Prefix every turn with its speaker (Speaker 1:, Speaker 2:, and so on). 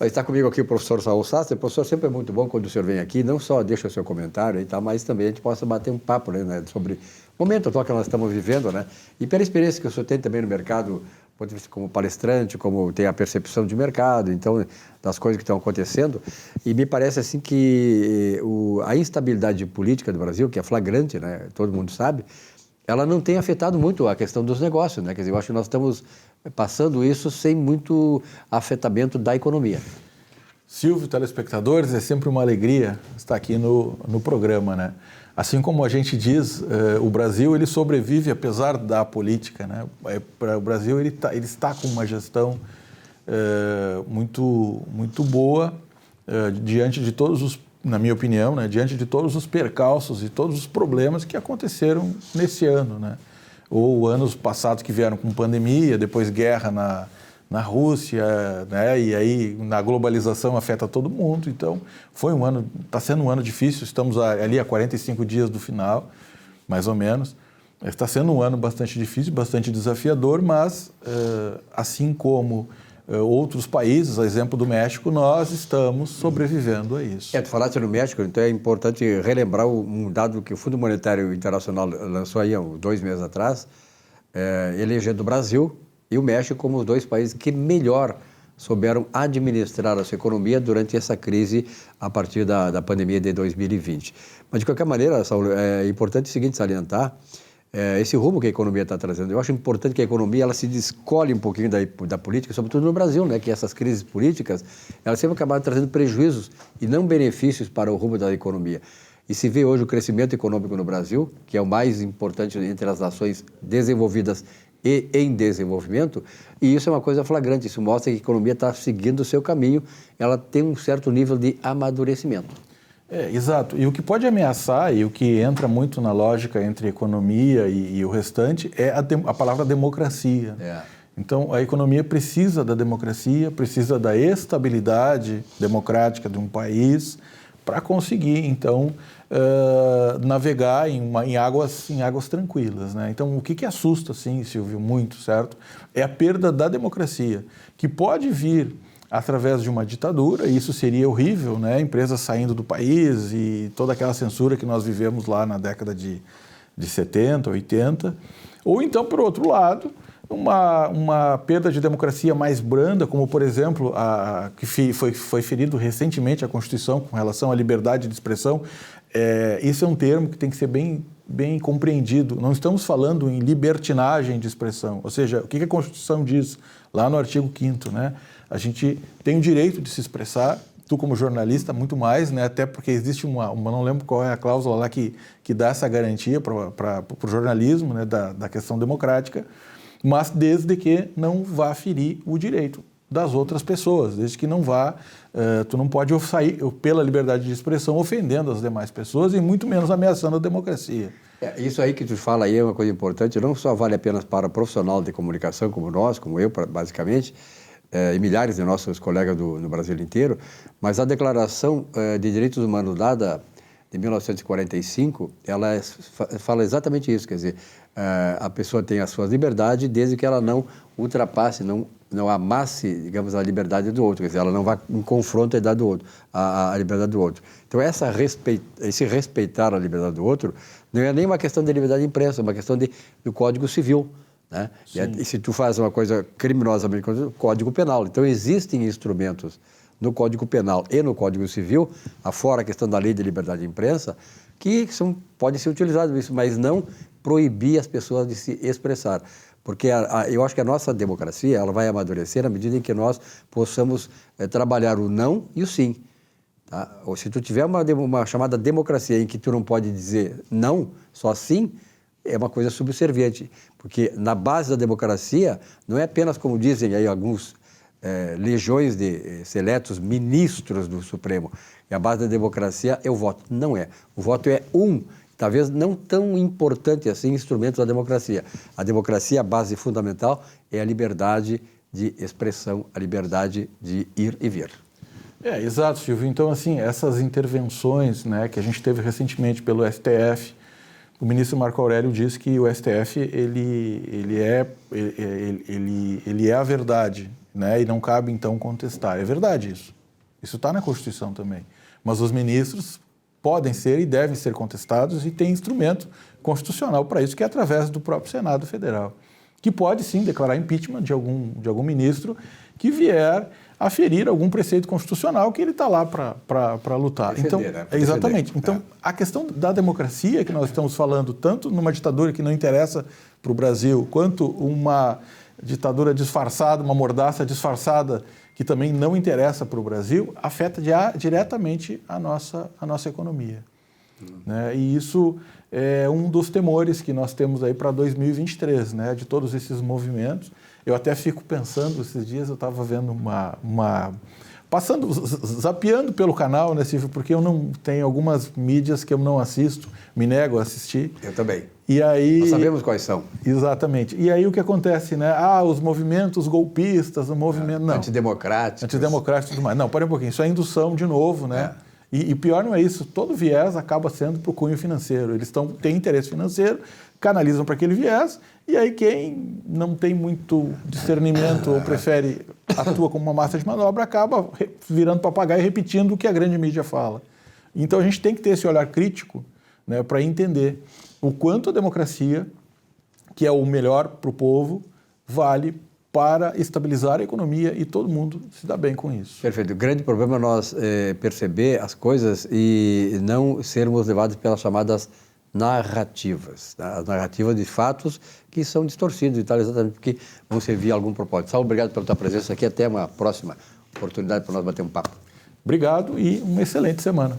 Speaker 1: Está comigo aqui o professor Saul Sastre. Professor, sempre é muito bom quando o senhor vem aqui, não só deixa o seu comentário e tal, mas também a gente possa bater um papo, né, sobre o momento atual que nós estamos vivendo, né? E pela experiência que o senhor tem também no mercado, como palestrante, como tem a percepção de mercado, então, das coisas que estão acontecendo. E me parece assim que a instabilidade política do Brasil, que é flagrante, né, todo mundo sabe, ela não tem afetado muito a questão dos negócios, né? Quer dizer, eu acho que nós estamos passando isso sem muito afetamento da economia.
Speaker 2: Silvio, telespectadores, é sempre uma alegria estar aqui no programa, né? Assim como a gente diz, o Brasil ele sobrevive apesar da política, né? O Brasil ele está com uma gestão muito boa diante de todos os, na minha opinião, né? Diante de todos os percalços e todos os problemas que aconteceram nesse ano, né? Ou anos passados que vieram com pandemia, depois guerra na Rússia, né? E aí na globalização afeta todo mundo. Então foi um ano, está sendo um ano difícil, estamos ali há 45 dias do final, mais ou menos. Está sendo um ano bastante difícil, bastante desafiador, mas assim como outros países, a exemplo do México, nós estamos sobrevivendo a isso.
Speaker 1: Tu falaste no México, então é importante relembrar um dado que o Fundo Monetário Internacional lançou aí há 2 meses atrás, elegendo o Brasil e o México como os 2 países que melhor souberam administrar a sua economia durante essa crise a partir da pandemia de 2020. Mas, de qualquer maneira, Saulo, é importante o seguinte salientar, esse rumo que a economia está trazendo. Eu acho importante que a economia ela se descole um pouquinho da política, sobretudo no Brasil, né? Que essas crises políticas, elas sempre acabaram trazendo prejuízos e não benefícios para o rumo da economia. E se vê hoje o crescimento econômico no Brasil, que é o mais importante entre as nações desenvolvidas e em desenvolvimento, e isso é uma coisa flagrante, isso mostra que a economia está seguindo o seu caminho, ela tem um certo nível de amadurecimento.
Speaker 2: Exato. E o que pode ameaçar, e o que entra muito na lógica entre economia e o restante, é a palavra democracia. Então, a economia precisa da democracia, precisa da estabilidade democrática de um país para conseguir, então, navegar em águas tranquilas, né? Então, o que assusta, sim, Silvio, muito, certo? É a perda da democracia, que pode vir através de uma ditadura, e isso seria horrível, né? Empresas saindo do país e toda aquela censura que nós vivemos lá na década de 70, 80. Ou então, por outro lado, uma perda de democracia mais branda, como, por exemplo, que foi ferido recentemente a Constituição com relação à liberdade de expressão. Isso é um termo que tem que ser bem compreendido. Não estamos falando em libertinagem de expressão, ou seja, o que a Constituição diz lá no artigo 5º, né? A gente tem o direito de se expressar, tu como jornalista muito mais, né? Até porque existe não lembro qual é a cláusula lá que dá essa garantia para o jornalismo, né? Da questão democrática, mas desde que não vá ferir o direito das outras pessoas, desde que não vá, tu não pode sair pela liberdade de expressão ofendendo as demais pessoas e muito menos ameaçando a democracia.
Speaker 1: Isso aí que tu fala aí é uma coisa importante, não só vale apenas para profissional de comunicação como nós, como eu, basicamente, e milhares de nossos colegas no Brasil inteiro, mas a Declaração de Direitos Humanos dada de 1945, ela fala exatamente isso, quer dizer, a pessoa tem as suas liberdades desde que ela não ultrapasse, não amasse, digamos, a liberdade do outro, quer dizer, ela não vá em confronto à idade do outro, a liberdade do outro. Então, esse respeitar a liberdade do outro não é nem uma questão de liberdade de imprensa, é uma questão do Código Civil, né? E se tu faz uma coisa criminosamente, Código Penal. Então, existem instrumentos no Código Penal e no Código Civil, afora a questão da lei de liberdade de imprensa, que podem ser utilizados, mas não proibir as pessoas de se expressar. Porque eu acho que a nossa democracia ela vai amadurecer na medida em que nós possamos trabalhar o não e o sim. Tá? Ou se tu tiver uma chamada democracia em que tu não pode dizer não, só sim, é uma coisa subserviente. Porque na base da democracia, não é apenas como dizem aí alguns legiões de seletos ministros do Supremo, e a base da democracia é o voto. Não é. O voto é talvez não tão importante assim, instrumento da democracia. A democracia, a base fundamental, é a liberdade de expressão, a liberdade de ir e vir.
Speaker 2: Exato, Silvio. Então, assim, essas intervenções, né, que a gente teve recentemente pelo STF, o ministro Marco Aurélio disse que o STF ele é a verdade, né, e não cabe, então, contestar. É verdade isso. Isso está na Constituição também. Mas os ministros podem ser e devem ser contestados e tem instrumento constitucional para isso, que é através do próprio Senado Federal, que pode sim declarar impeachment de algum ministro que vier a ferir algum preceito constitucional que ele está lá para lutar.
Speaker 1: Defender,
Speaker 2: então,
Speaker 1: né?
Speaker 2: Exatamente. Então, a questão da democracia que nós estamos falando, tanto numa ditadura que não interessa para o Brasil, quanto uma ditadura disfarçada, uma mordaça disfarçada que também não interessa para o Brasil, afeta diretamente a nossa economia. Né? E isso é um dos temores que nós temos aí para 2023, né? De todos esses movimentos. Eu até fico pensando, esses dias eu estava vendo zapeando pelo canal, né, Silvio, porque eu não tenho algumas mídias que eu não assisto, me nego a assistir.
Speaker 1: Eu também.
Speaker 2: E aí,
Speaker 1: nós sabemos quais são.
Speaker 2: Exatamente. E aí o que acontece, né? Os movimentos golpistas, o movimento... Não.
Speaker 1: Antidemocráticos.
Speaker 2: Antidemocráticos e tudo mais. Não, pera um pouquinho, isso é indução de novo, né? E pior não é isso, todo viés acaba sendo para o cunho financeiro. Eles têm interesse financeiro, canalizam para aquele viés, e aí quem não tem muito discernimento ou prefere, atua como uma massa de manobra, acaba virando papagaio e repetindo o que a grande mídia fala. Então a gente tem que ter esse olhar crítico, né, para entender o quanto a democracia, que é o melhor para o povo, vale para estabilizar a economia e todo mundo se dá bem com isso.
Speaker 1: Perfeito. O grande problema é nós perceber as coisas e não sermos levados pelas chamadas narrativas. As narrativas de fatos que são distorcidos e tal, exatamente porque vão servir a algum propósito. Saulo, obrigado pela tua presença aqui. Até uma próxima oportunidade para nós bater um papo.
Speaker 2: Obrigado e uma excelente semana.